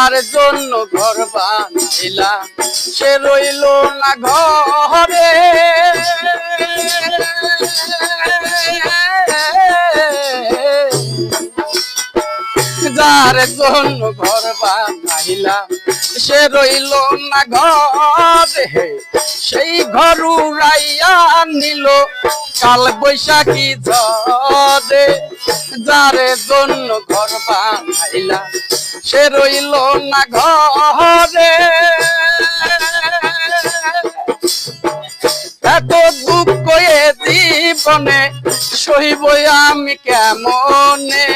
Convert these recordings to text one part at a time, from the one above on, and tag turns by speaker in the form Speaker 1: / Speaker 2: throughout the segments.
Speaker 1: যার জন্য ঘর বানাইলাম সে রইল না ঘরে, যার জন্য ঘর বানাইলাম সে রইল না ঘরে, সেই ঘর উড়াইয়া নিল কাল বৈশাখী ঝড়ে। যার জন্য ঘর বানাইলাম সে রইল না ঘরে, এত দুঃখ এ জীবনে সইব আমি কেমনে,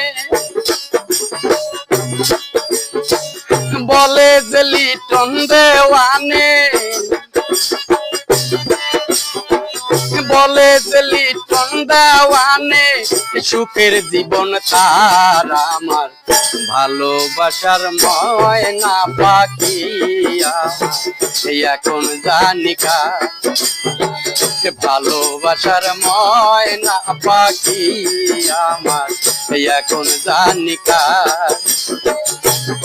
Speaker 1: বলে যে লিটন দেওয়ানে, বলে যে লিটন দেওয়ানে সুখের জীবন তার আমার ভালোবাসার ময়না পাখি এখন জানিকা, ভালোবাসার ময়না পাখি আমার এখন জানিকা।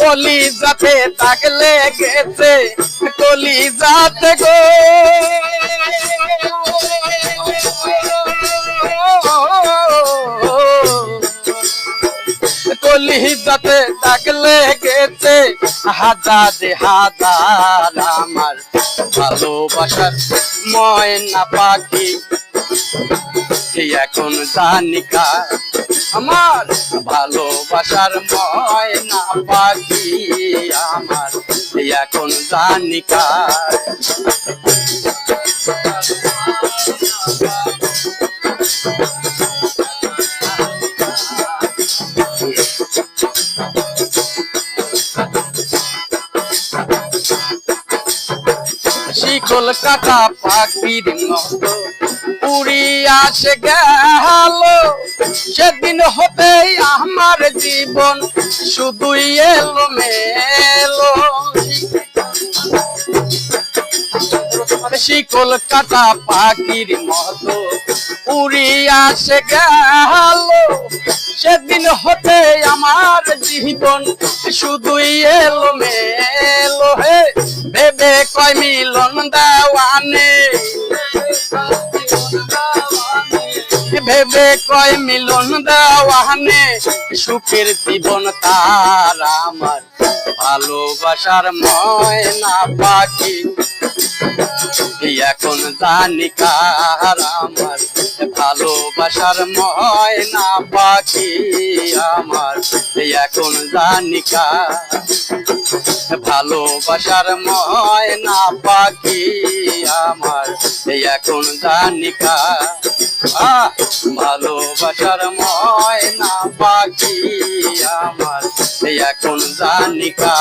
Speaker 1: কলিজাতে দাগ লেগেছে কলিজাতে গো, কলিজাতে দাগ লেগেছে হাজার হাজার আমার ভালোবাসার ময়না পাখি এখন জানিকা, আমার ভালোবাসার ময়না পাখি আমার এখন জানিকা। শিকল কাটা পাখির মতো উড়িয়া সে গেল, সেদিন হতেই আমার জীবন শুধুই এলো মেলো। শিকল কাটা পাখির মতো উড়িয়া সে গেল, সেদিন হতে আমার জীবন শুধুই এলো মেলো। হে ভেবে কয় মিলন দেওয়ানে, ভেবে কয় মিলন দেওয়ানে সুখের জীবন তার আমার ভালোবাসার ময়না পাখি এখন জানিকা, আমার ভালোবাসার ময়না পাখি আমার এখন জানিকা, ভালোবাসার ময়না পাখি আমার এখন জানিকা, ভালোবাসার ময়না পাখি আমার এখন জানিকা।